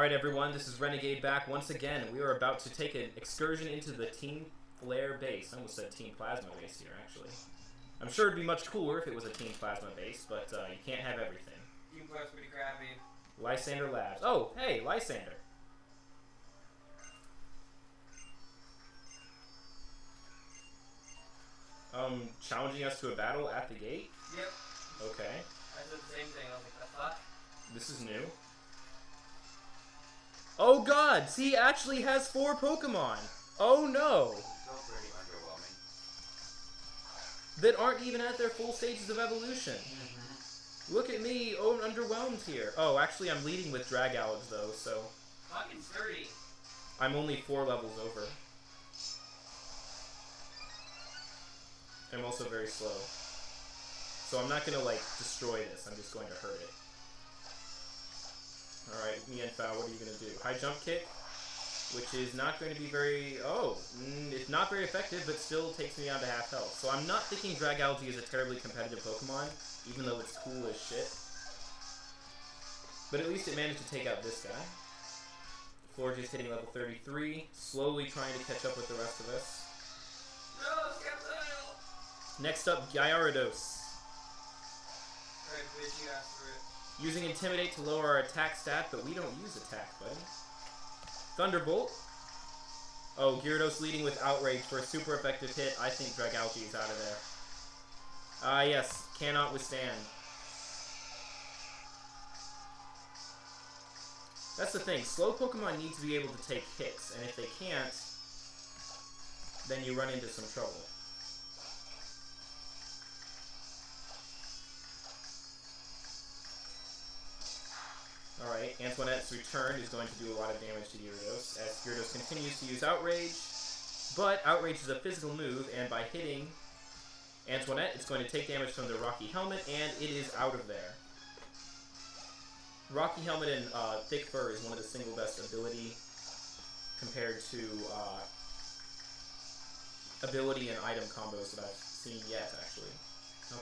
Alright everyone, this is Renegade back once again, and we are about to take an excursion into the Team Flare base. I almost said Team Plasma base here, actually. I'm sure it'd be much cooler if it was a Team Plasma base, but you can't have everything. Team Flare's pretty crappy. Lysander Labs. Oh, hey, Lysander. Challenging us to a battle at the gate? Yep. Okay. I said the same thing. I was like, the fuck? This is new. Oh god! See, he actually has 4 Pokemon! Oh no! So pretty underwhelming. That aren't even at their full stages of evolution. Look at me, oh, underwhelmed here. Oh, actually I'm leading with Dragalids though, so... Fucking sturdy. I'm only 4 levels over. I'm also very slow. So I'm not gonna, like, destroy this, I'm just going to hurt it. Alright, Mienfao, what are you gonna do? High jump kick, which is not going to be very... Oh, it's not very effective, but still takes me down to half health. So I'm not thinking Dragalge is a terribly competitive Pokemon, even though it's cool as shit. But at least it managed to take out this guy. Florges hitting level 33, slowly trying to catch up with the rest of us. No, Sceptile! Next up, Gyarados. Alright, bitch, you asked for it. Using Intimidate to lower our attack stat, but we don't use attack, buddy. Thunderbolt. Oh, Gyarados leading with Outrage for a super effective hit. I think Dragalge is out of there. Ah, yes. Cannot withstand. That's the thing. Slow Pokemon need to be able to take hits, and if they can't, then you run into some trouble. Alright, Antoinette's return is going to do a lot of damage to Gyarados, as Gyarados continues to use Outrage, but Outrage is a physical move, and by hitting Antoinette, it's going to take damage from the Rocky Helmet, and it is out of there. Rocky Helmet and Thick Fur is one of the single best ability compared to ability and item combos that I've seen yet, actually.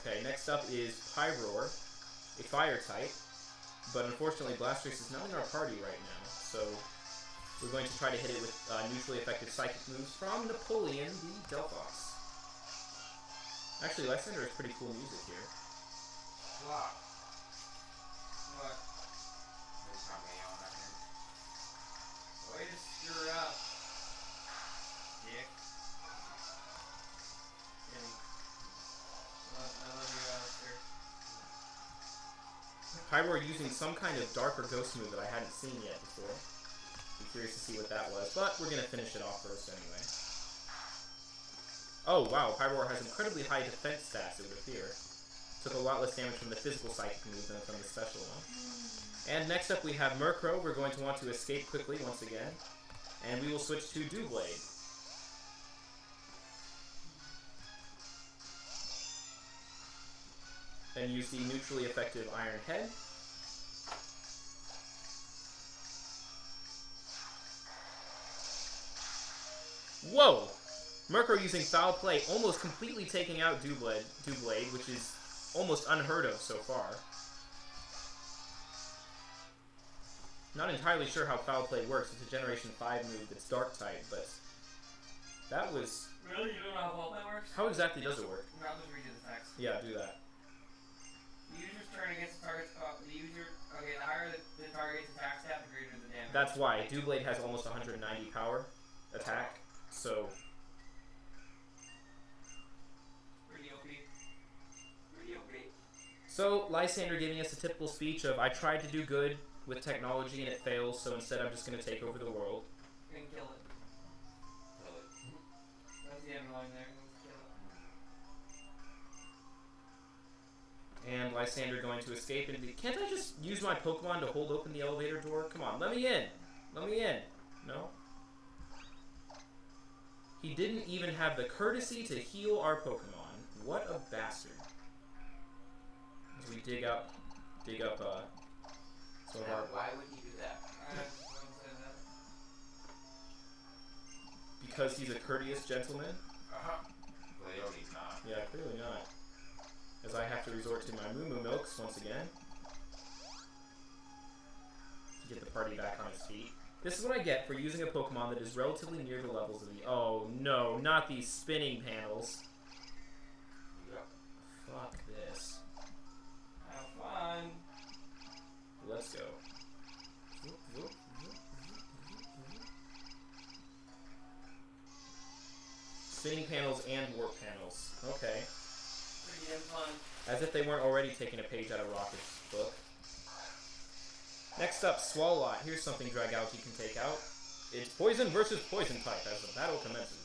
Okay, next up is Pyroar, a fire type. But unfortunately, Blastoise is not in our party right now, so we're going to try to hit it with neutrally effective psychic moves from Napoleon the Delphox. Actually, Lysander has pretty cool music here. What? What? There's something on that end. Way to screw up. Dick. Kidding. I love you, Alistair. Pyroar using some kind of dark or ghost move that I hadn't seen yet before. Be curious to see what that was, but we're going to finish it off first anyway. Oh wow, Pyroar has incredibly high defense stats, it would appear. Took a lot less damage from the physical psychic move than from the special one. And next up we have Murkrow. We're going to want to escape quickly once again. And we will switch to Doublade. Then use the neutrally effective Iron Head. Whoa! Murkrow using Foul Play, almost completely taking out Doublade, which is almost unheard of so far. Not entirely sure how Foul Play works. It's a Generation 5 move that's Dark type, but that was... Really? You don't know how Foul Play works? How exactly does it work? I'll just read you the text. Yeah, do that. The user's turn against the target's okay, the higher the target's attack stat, the greater the damage. That's why. Doublade has almost 190 power attack, so... Pretty OP. Pretty OP. So, Lysander giving us a typical speech of, I tried to do good with technology and it fails, so instead I'm just going to take over the world. And kill it. Kill it. That's the end line there. Let's kill it. And Lysander going to escape into the... Can't I just use my Pokemon to hold open the elevator door? Come on, let me in! Let me in! No? He didn't even have the courtesy to heal our Pokemon. What a bastard. As we dig up some of our... Why would he do that? I just want to say that. Because he's a courteous gentleman? Clearly he's not. Yeah, clearly not. As I have to resort to my Moo Moo Milks once again. To get the party back on its feet. This is what I get for using a Pokemon that is relatively near the levels of the... Oh, no, not these spinning panels. Yep. Fuck this. Have fun. Let's go. Spinning panels and warp panels. Okay. Pretty damn fun. As if they weren't already taking a page out of Rocket's book. Next up, Swalot. Here's something Dragalge can take out. It's poison versus poison type as the battle commences.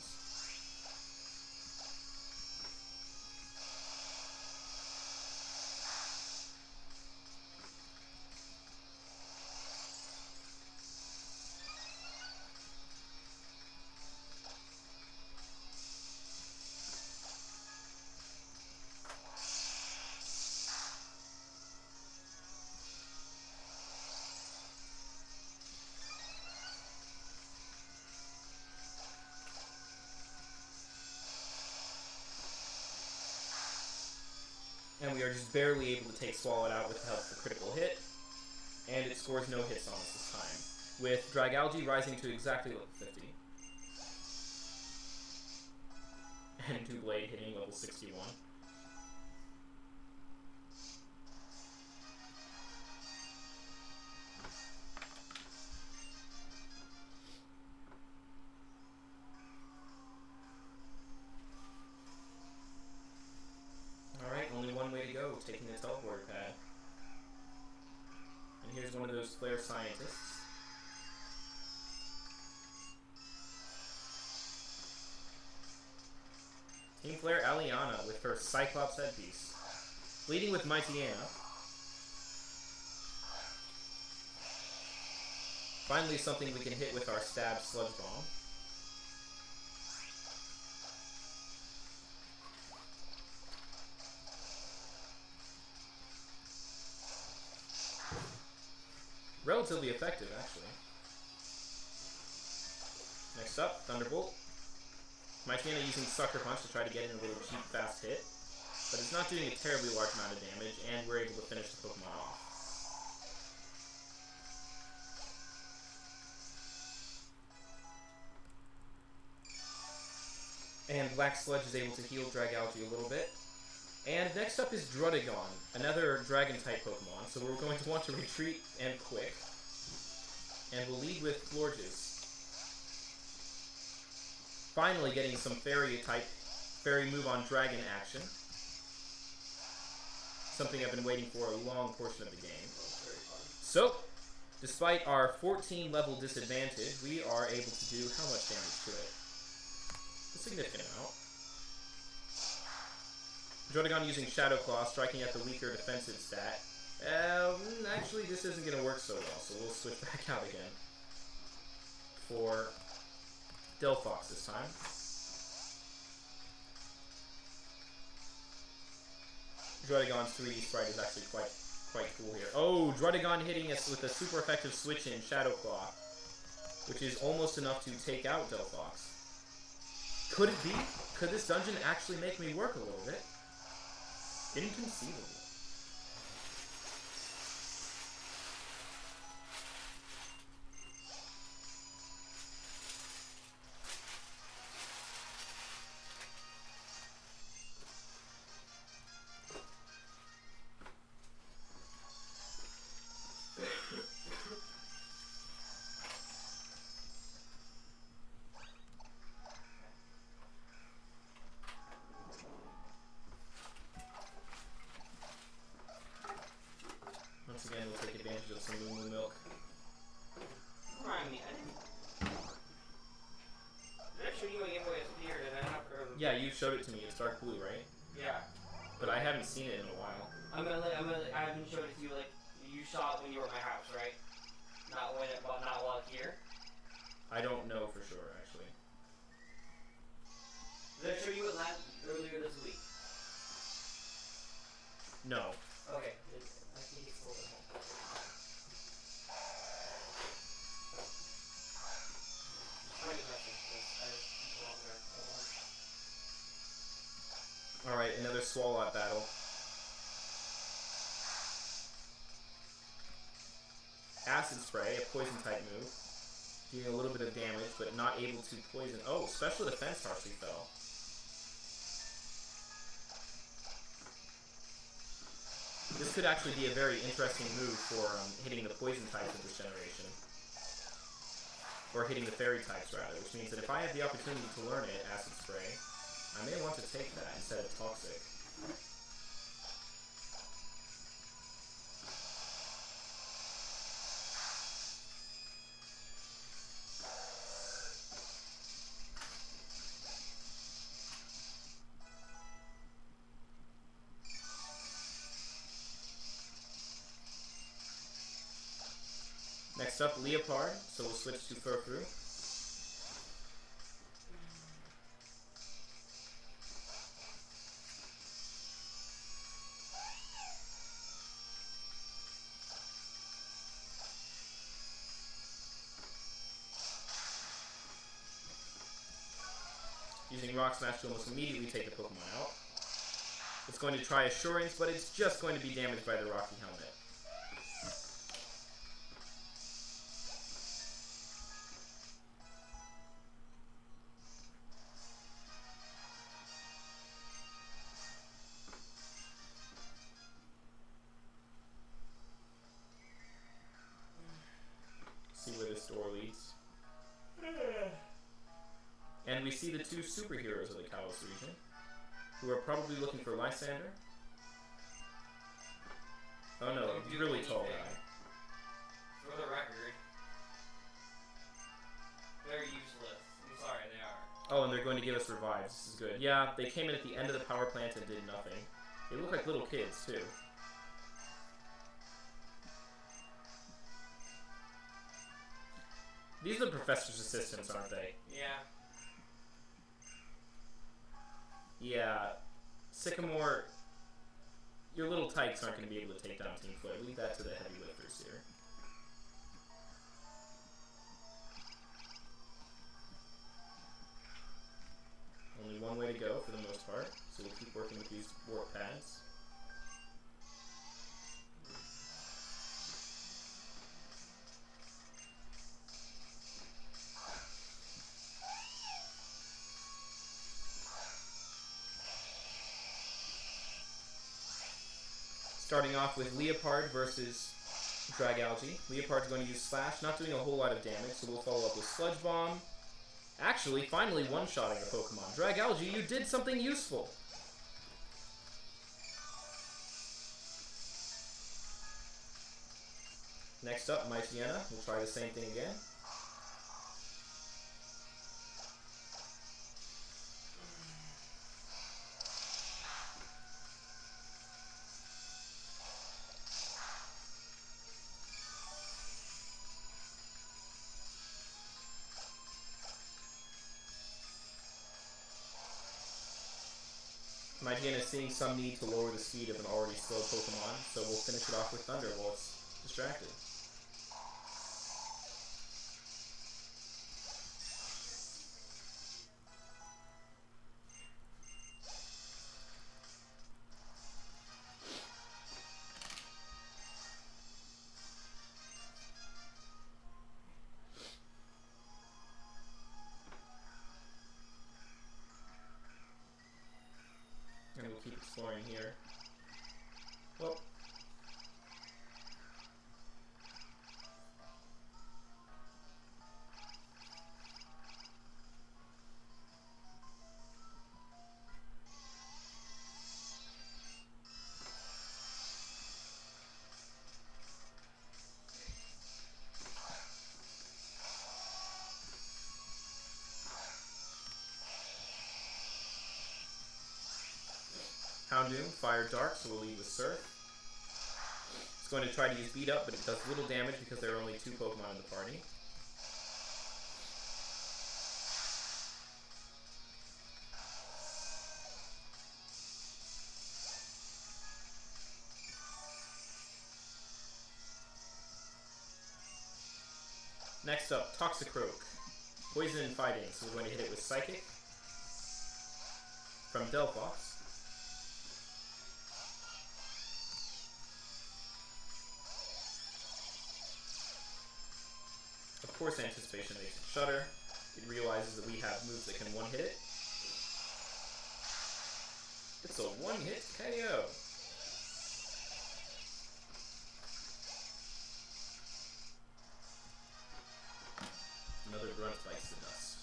And we are just barely able to take Swalot out with the help of a critical hit. And it scores no hits on us this time. With Dragalge rising to exactly level 50. And Doublade hitting level 61. Alright, only one way to go, taking the teleport pad. And here's one of those flare scientists. Team Flare Aliana with her Cyclops headpiece. Leading with Mightyena. Finally something we can hit with our Stab Sludge Bomb. Relatively effective, actually. Next up, Thunderbolt. Mightyena using Sucker Punch to try to get in a little cheap, fast hit. But it's not doing a terribly large amount of damage, and we're able to finish the Pokemon off. And Black Sludge is able to heal Dragalge a little bit. And next up is Druddigon, another Dragon-type Pokemon, so we're going to want to retreat and quick. And we'll lead with Florges. Finally getting some Fairy move on Dragon action. Something I've been waiting for a long portion of the game. So, despite our 14 level disadvantage, we are able to do how much damage to it? A significant amount. Druddigon using Shadow Claw, striking at the weaker defensive stat. Actually, this isn't going to work so well, so we'll switch back out again. For Delphox this time. Druddigon's 3D sprite is actually quite cool here. Oh, Druddigon hitting us with a super effective switch in Shadow Claw, which is almost enough to take out Delphox. Could it be? Could this dungeon actually make me work a little bit? Inconceivable. Once again, we'll take advantage of some Moo Milk. Remind me, did I show you my Game Boy SP or did I not? Yeah, you showed it to me. It's dark blue, right? Yeah. But I haven't seen it in a while. I haven't showed it to you, like, you saw it when you were at my house, right? Not while here. I don't know for sure, actually. Did I show you it earlier this week? No. Okay. I think it's over. Alright, another Swalot battle. Acid Spray, a poison type move. Doing a little bit of damage, but not able to poison. Oh, special defense harshly fell. This could actually be a very interesting move for hitting the poison types of this generation. Or hitting the fairy types, rather. Which means that if I have the opportunity to learn it, Acid Spray, I may want to take that instead of Toxic. Next up, Leopard, so we'll switch to Furfru. Using Rock Smash to almost immediately take the Pokemon out. It's going to try Assurance, but it's just going to be damaged by the Rocky Helmet. See where this door leads. And we see the two superheroes of the Kalos region, who are probably looking for Lysander. Oh no, a really tall guy. For the record, they're useless. I'm sorry, they are. Oh, and they're going to give us revives. This is good. Yeah, they came in at the end of the power plant and did nothing. They look like little kids, too. These are the professor's assistants, aren't they? Yeah. Yeah. Sycamore, your little tykes aren't going to be able to take down Team Flare. Leave that to the heavy lifters here. Only one way to go for the most part, so we'll keep working with these warp pads. Starting off with Leopard versus Dragalge. Leopard's going to use Slash, not doing a whole lot of damage, so we'll follow up with Sludge Bomb. Actually, finally one-shotting a Pokemon. Dragalge, you did something useful! Next up, Mightyena. We'll try the same thing again. Mightyena is seeing some need to lower the speed of an already slow Pokemon, so we'll finish it off with Thunder while it's distracted. And we'll keep exploring here. Well. Houndoom, Fire Dark, so we'll lead with Surf. It's going to try to use Beat Up, but it does little damage because there are only two Pokemon in the party. Next up, Toxicroak. Poison and Fighting, so we're going to hit it with Psychic. From Delphox. course, anticipation makes it shudder. It realizes that we have moves that can one-hit it. It's a one-hit KO. Another grunt bites the dust.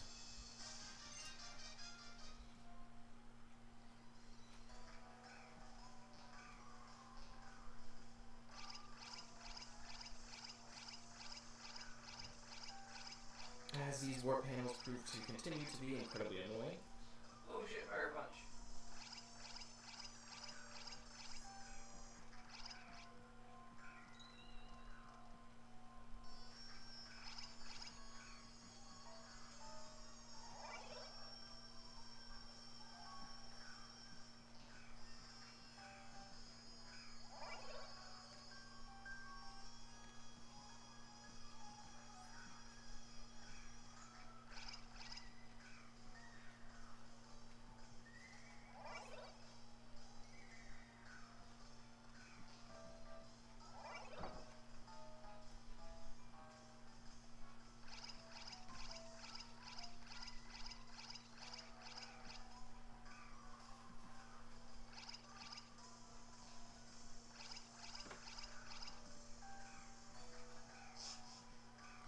As these warp panels prove to continue to be incredibly annoying. Oh shit, fire punch.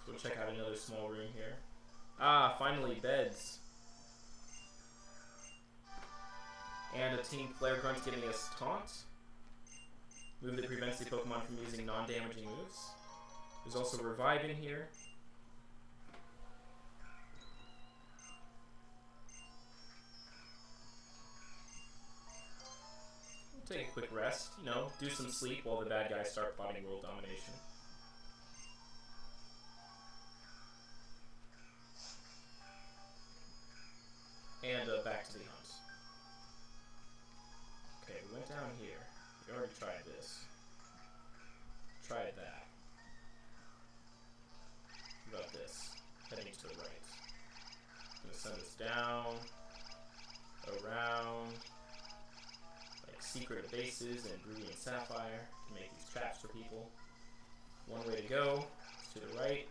So we'll check out another small room here. Ah, finally, beds. And a Team Flare Grunt giving us Taunt. Move that prevents the Pokemon from using non-damaging moves. There's also Revive in here. We'll take a quick rest, you know, do some sleep while the bad guys start plotting world domination. And back to the hunt. Okay, we went down here. We already tried this. Tried that. What about this? Heading to the right. Gonna send us down, around, like secret bases and Ruby and Sapphire to make these traps for people. One way to go is to the right.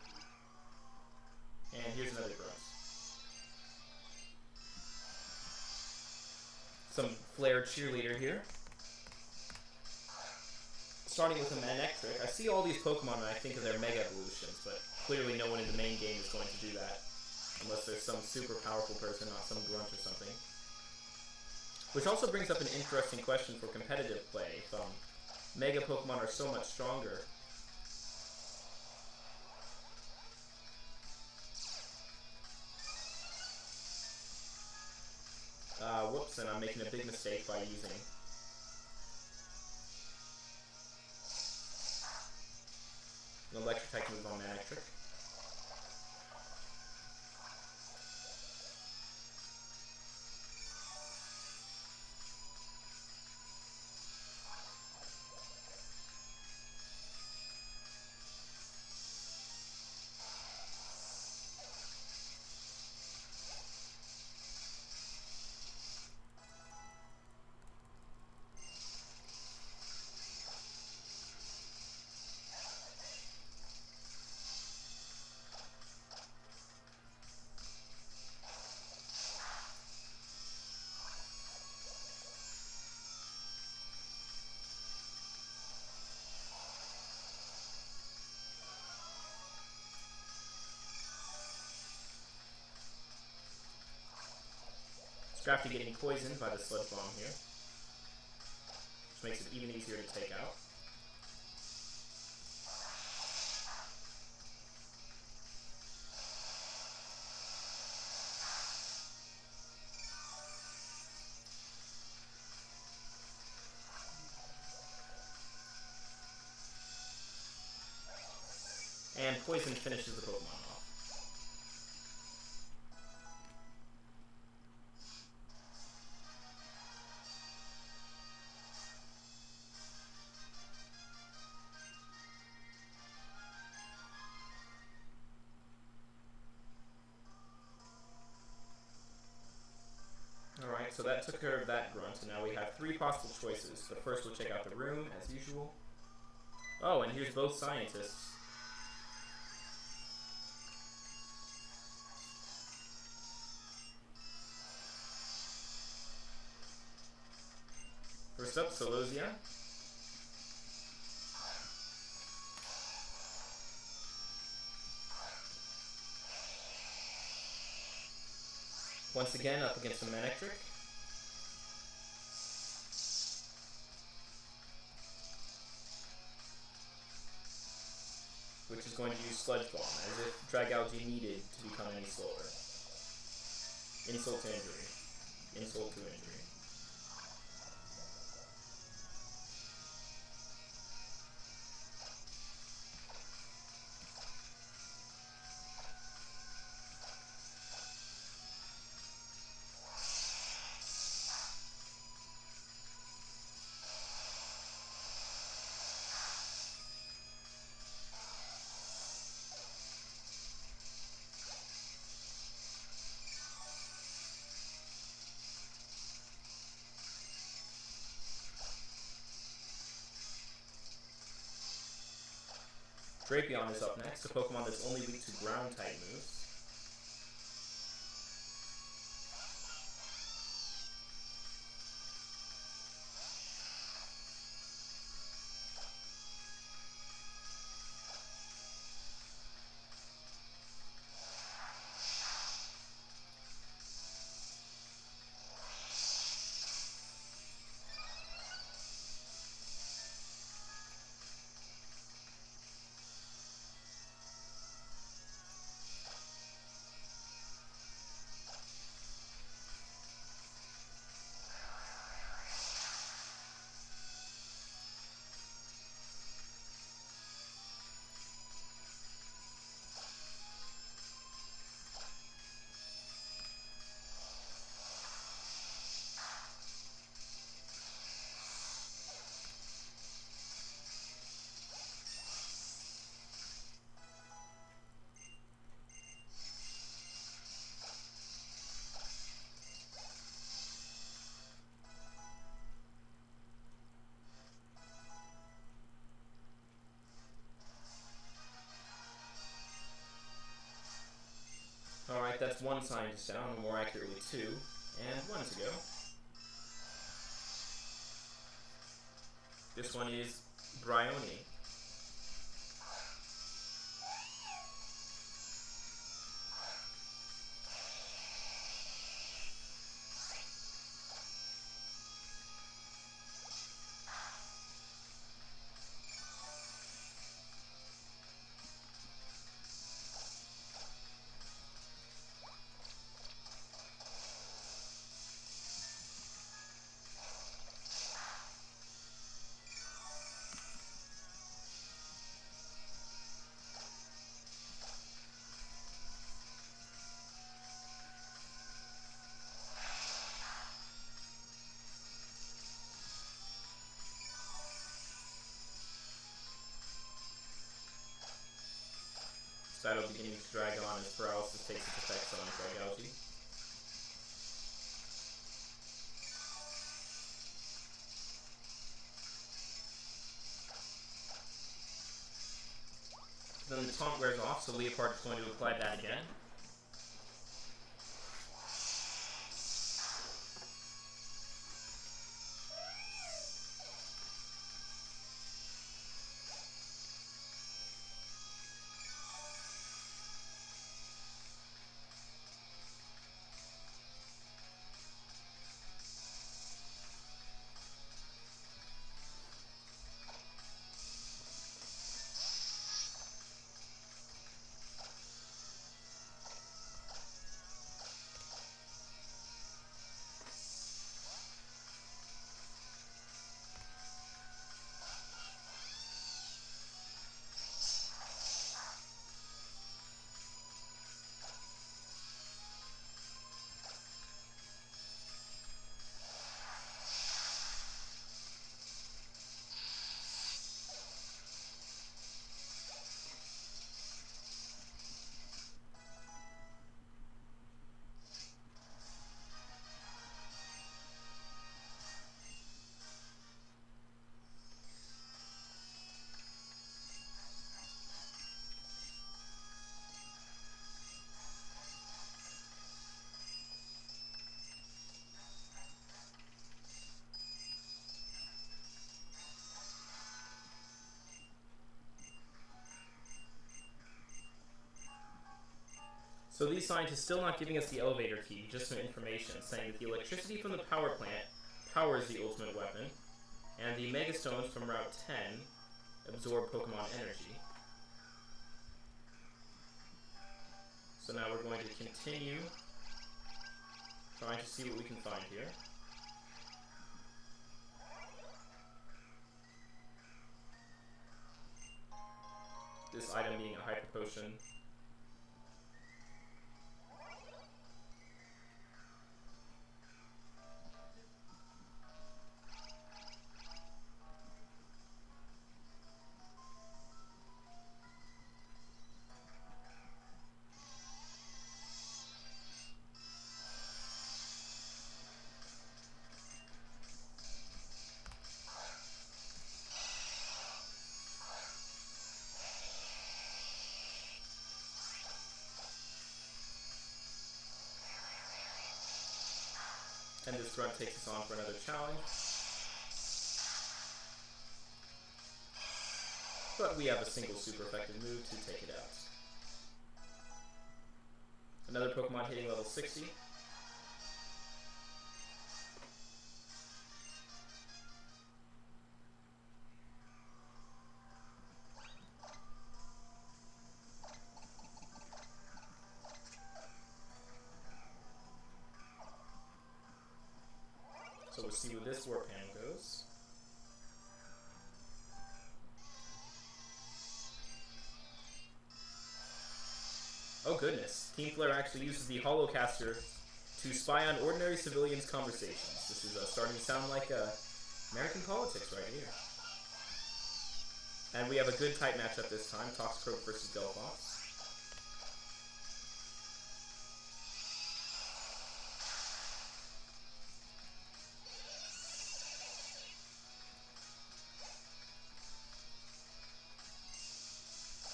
And here's another grunt. Some Flare cheerleader here. Starting with a Manectric. I see all these Pokemon and I think of their Mega Evolutions, but clearly no one in the main game is going to do that. Unless there's some super powerful person, not some grunt or something. Which also brings up an interesting question for competitive play. If Mega Pokemon are so much stronger, whoops, and I'm making a big mistake by using an electric type move on Manectric. Scrafty getting poisoned by the Sludge Bomb here, which makes it even easier to take out. And poison finishes the Pokemon off. Alright, so that took care of that grunt, and now we have 3 possible choices, but first we'll check out the room, as usual. Oh, and here's both scientists. First up, Solosia. Once again, up against a Manectric. Which is going to use Sludge Bomb, as if Dragalge needed to become any slower. Insult to injury. Insult to injury. Drapion is up next, a Pokemon that's only weak to ground-type moves. Alright, that's one scientist down, or more accurately two, and one to go. This one is Bryony. Battle beginning to drag on as paralysis takes its effects on Dragalge. Then the taunt wears off, so Leopard is going to apply that again. So these scientists still not giving us the elevator key, just some information, saying that the electricity from the power plant powers the ultimate weapon, and the megastones from Route 10 absorb Pokemon energy. So now we're going to continue trying to see what we can find here. This item being a Hyper Potion. And this grunt takes us on for another challenge. But we have a single super effective move to take it out. Another Pokemon hitting level 60. So we'll see where this Warp Panel goes. Oh goodness, Team Flare actually uses the Holocaster to spy on ordinary civilians' conversations. This is starting to sound like American politics right here. And we have a good type matchup this time, Toxicroak versus Delphox.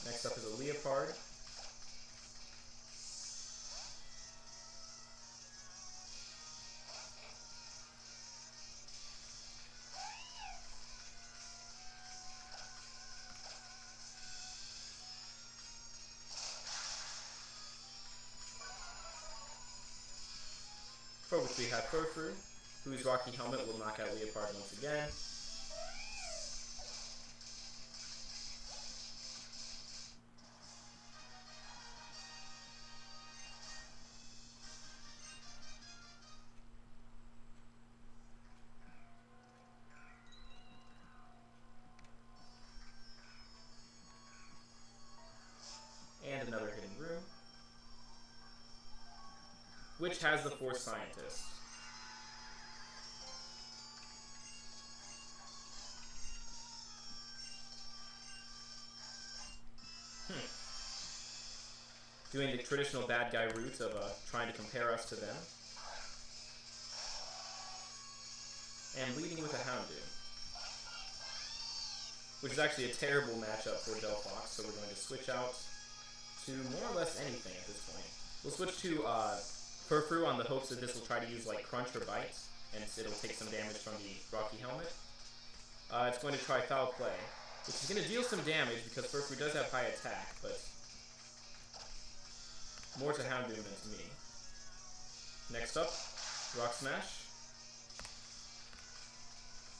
Next up is a Leopard. For which we have Furfrou, whose Rocky Helmet will knock out Leopard once again. And another hidden room, which has the Force Scientist. Doing the traditional bad guy route of trying to compare us to them. And leading with a Houndoom, which is actually a terrible matchup for Delphox, so we're going to switch out to more or less anything at this point. We'll switch to Furfrou on the hopes that this will try to use like Crunch or Bite, and it'll take some damage from the Rocky Helmet. It's going to try Foul Play, which is going to deal some damage because Furfrou does have high attack, but more to Houndoom than to me. Next up, Rock Smash.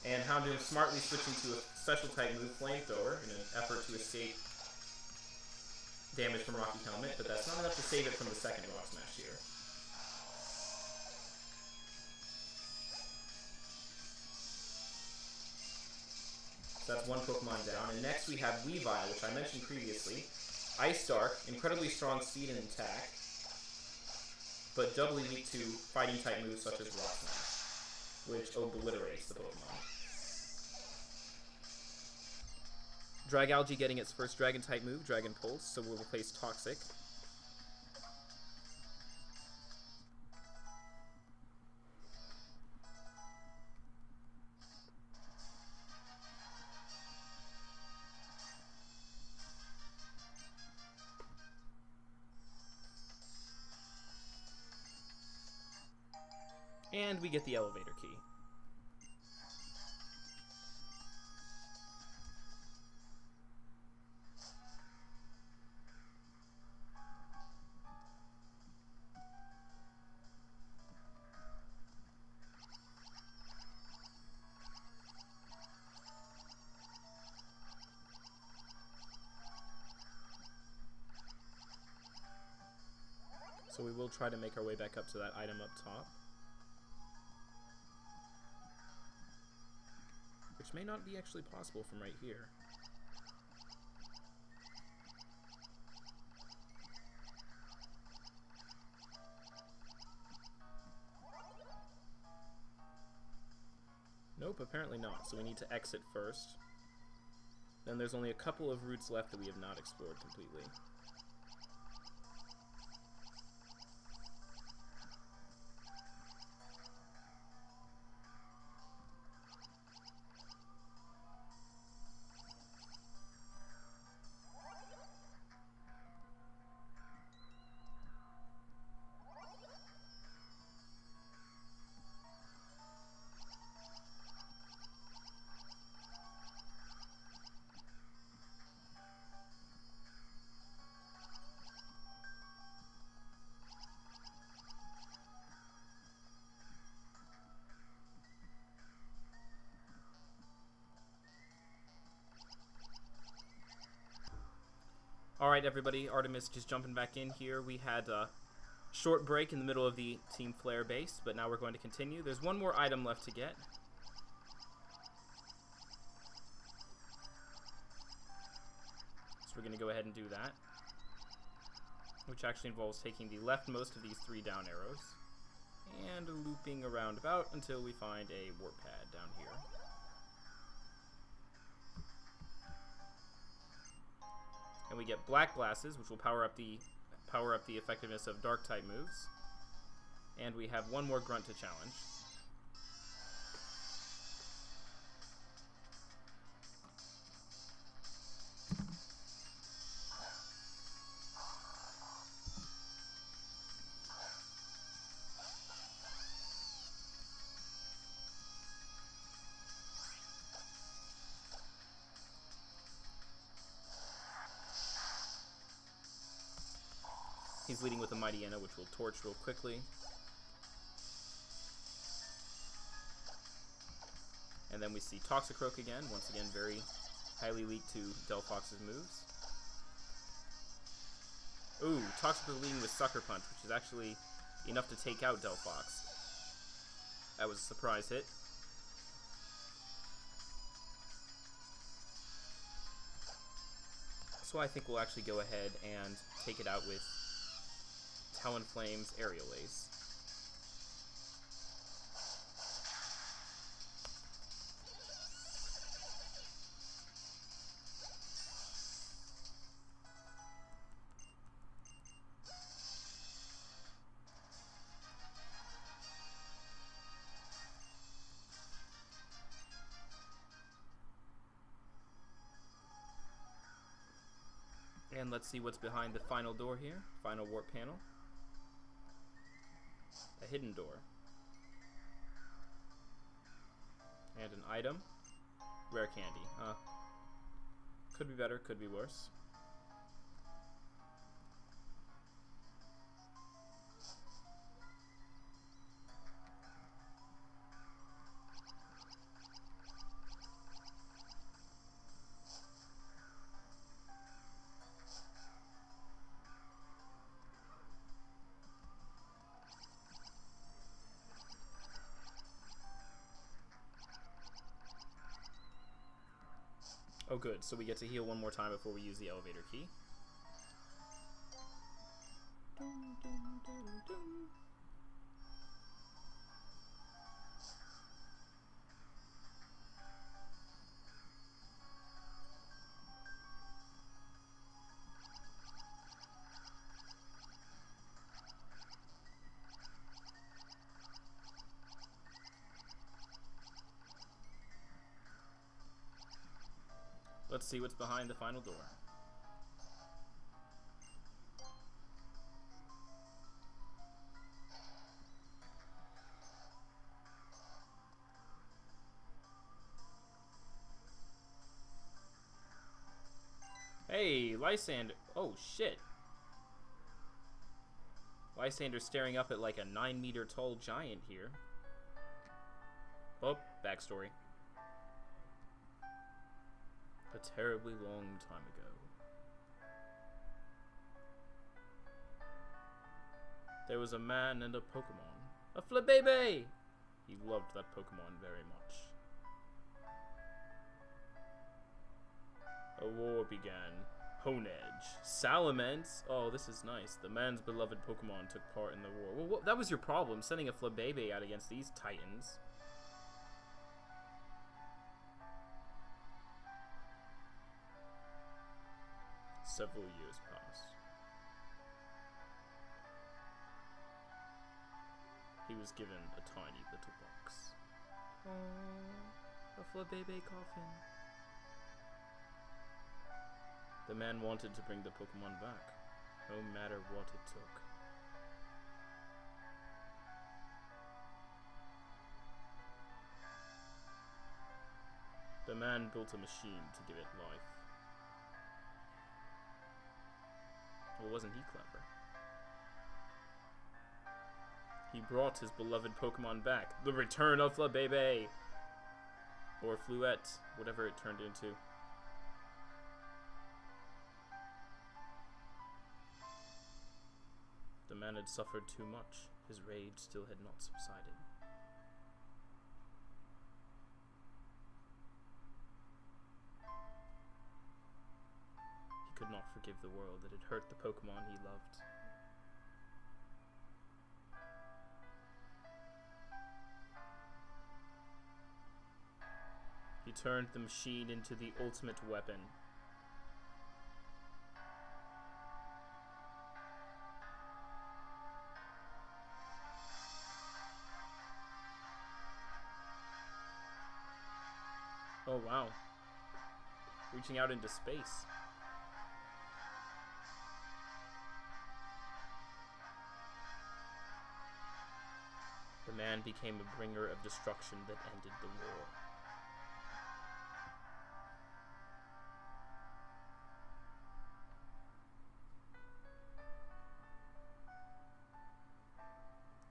And Houndoom smartly switching to a special type move, Flamethrower, in an effort to escape damage from Rocky Helmet, but that's not enough to save it from the second Rock Smash here. So that's one Pokemon down, and next we have Weavile, which I mentioned previously. Ice Dark, incredibly strong speed and attack, but doubly weak to fighting type moves such as Rock Smash, which obliterates the Pokemon. Dragalge getting its first Dragon type move, Dragon Pulse, so we'll replace Toxic. And we get the elevator key. So we will try to make our way back up to that item up top. Which may not be actually possible from right here. Nope, apparently not. So we need to exit first. Then there's only a couple of routes left that we have not explored completely. Alright everybody, Artemiis just jumping back in here. We had a short break in the middle of the Team Flare base, but now we're going to continue. There's one more item left to get. So we're going to go ahead and do that. Which actually involves taking the leftmost of these 3 down arrows and looping around about until we find a warp pad down here. And we get black glasses, which will power up the effectiveness of dark type moves. And we have one more grunt to challenge. He's leading with a Mighty Anna, which will torch real quickly. And then we see Toxicroak again, once again very highly leaked to Delphox's moves. Ooh, Toxicroak leading with Sucker Punch, which is actually enough to take out Delphox. That was a surprise hit. So I think we'll actually go ahead and take it out with Talonflame's Aerial Ace. And let's see what's behind the final door here. Final warp panel. A hidden door. And an item. Rare candy. Could be better, could be worse. Oh good, so we get to heal one more time before we use the elevator key. Let's see what's behind the final door. Hey, Lysander. Oh, shit. Lysander's staring up at like a 9-meter tall giant here. Oh, backstory. A terribly long time ago. There was a man and a Pokemon. A Flabébé! He loved that Pokemon very much. A war began. Honedge. Salamence. Oh, this is nice. The man's beloved Pokemon took part in the war. Well, that was your problem, sending a Flabébé out against these titans. Several years passed. He was given a tiny little box. Oh, a Flabébé coffin. The man wanted to bring the Pokemon back, no matter what it took. The man built a machine to give it life. Well, wasn't he clever? He brought his beloved Pokemon back. The return of Flabébé! Or Fluette, whatever it turned into. The man had suffered too much. His rage still had not subsided. He could not forgive the world that had hurt the Pokemon he loved. He turned the machine into the ultimate weapon. Oh wow. Reaching out into space. The man became a bringer of destruction that ended the war.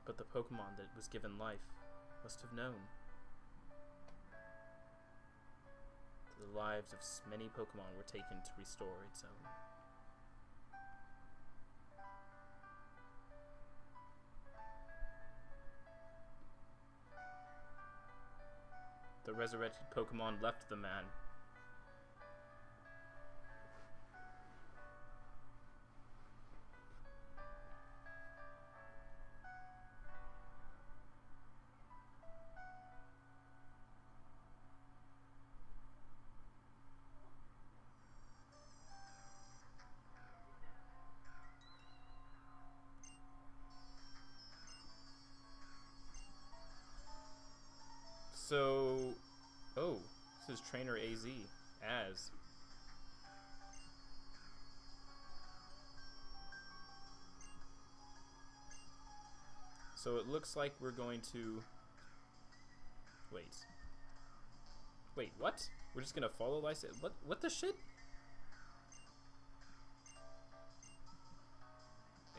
But the Pokemon that was given life must have known. The lives of many Pokemon were taken to restore its own. The resurrected Pokemon left the man. So, oh, this is Trainer Az. So it looks like we're going to, wait, what? We're just gonna follow Lysander? What the shit?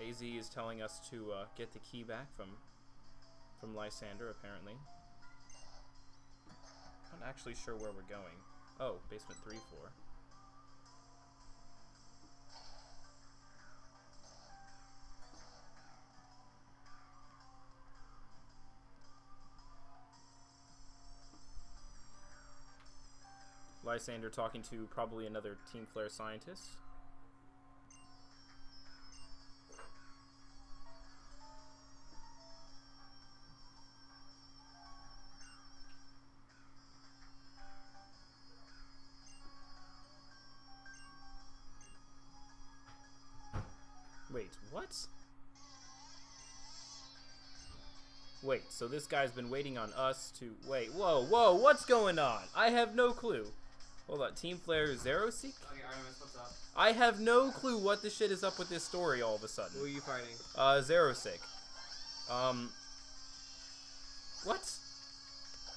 Az is telling us to get the key back from Lysander, apparently. I'm not actually sure where we're going. Oh, basement 3-4. Lysander talking to probably another Team Flare scientist. Wait, what? Wait, so this guy's been waiting on us to... Wait, whoa, what's going on? I have no clue. Hold on, Team Flare Xeroseek? Okay, Artemis, what's up? I have no clue what the shit is up with this story all of a sudden. Who are you fighting? Xeroseek. What?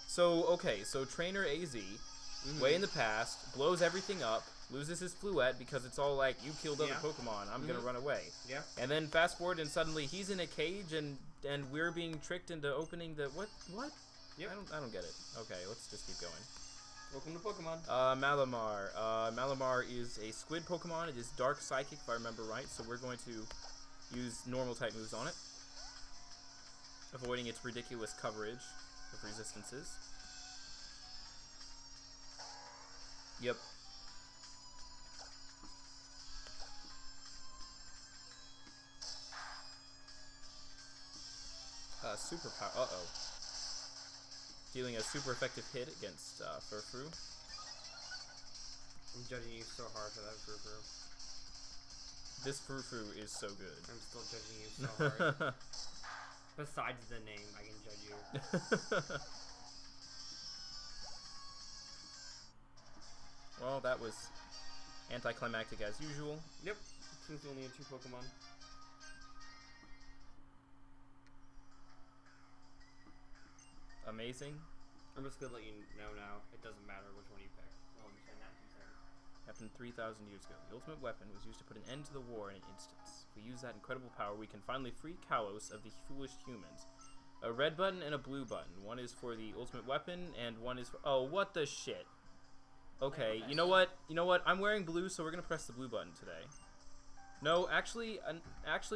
So, okay, so Trainer Az, way in the past, blows everything up, loses his Fluette because it's all like, you killed other Pokemon, I'm gonna run away. Yeah. And then fast forward and suddenly he's in a cage and we're being tricked into opening the, what? Yep. I don't get it. Okay, let's just keep going. Welcome to Pokemon. Malamar. Malamar is a squid Pokemon. It is Dark Psychic, if I remember right, so we're going to use normal type moves on it. avoiding its ridiculous coverage of resistances. Yep. Superpower. Uh-oh. Dealing a super effective hit against Furfru. I'm judging you so hard for that Furfru. This Furfru is so good. I'm still judging you so hard. Besides the name, I can judge you. Well, that was anticlimactic as usual. Yep. Since we only have 2 Pokemon. Amazing. I'm just gonna let you know now. It doesn't matter which one you pick. I'll understand that in 2 seconds. Happened 3,000 years ago. The ultimate weapon was used to put an end to the war in an instant. If we use that incredible power, we can finally free Kalos of the foolish humans. A red button and a blue button. One is for the ultimate weapon, and one is for... Oh, what the shit? Okay, you know what? You know what? I'm wearing blue, so we're gonna press the blue button today. No, actually,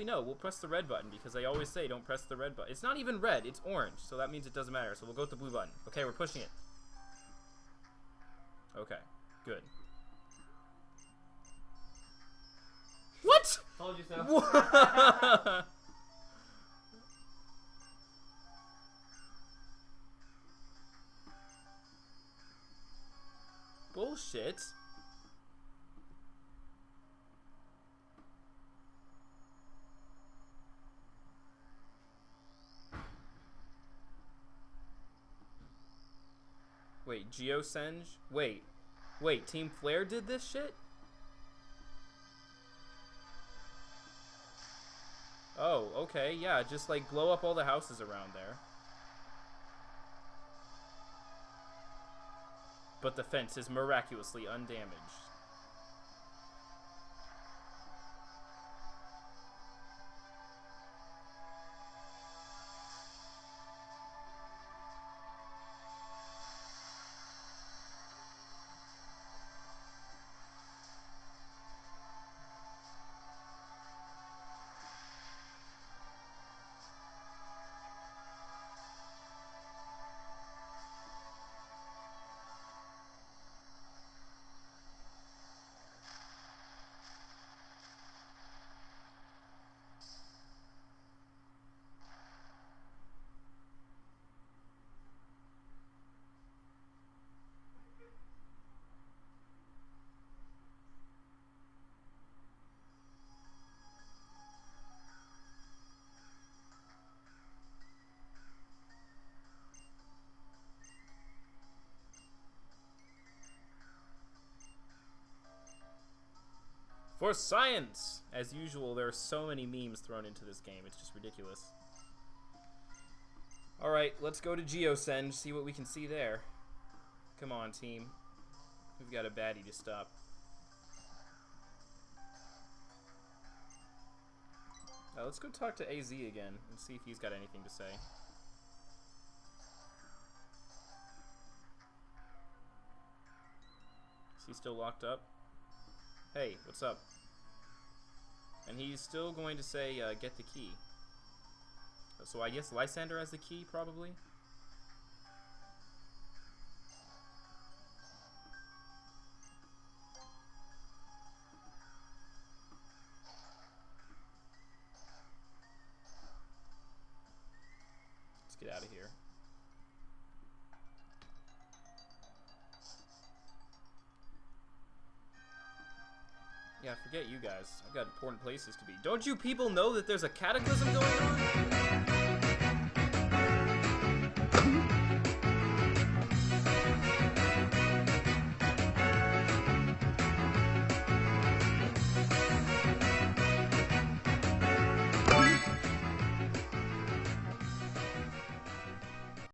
no. We'll press the red button, because they always say don't press the red button. It's not even red. It's orange, so that means it doesn't matter. So we'll go with the blue button. Okay, we're pushing it. Okay, good. What? Told you so. What? Bullshit. Wait, Geosenge? Wait, Team Flare did this shit? Oh, okay, yeah, just like blow up all the houses around there. But the fence is miraculously undamaged. For science! As usual, there are so many memes thrown into this game. It's just ridiculous. Alright, let's go to Geosenge, see what we can see there. Come on, team. We've got a baddie to stop. Let's go talk to AZ again and see if he's got anything to say. Is he still locked up? Hey, what's up? And he's still going to say, get the key. So I guess Lysander has the key, probably? Let's get out of here. Yeah, forget you guys. I've got important places to be. Don't you people know that there's a cataclysm going on?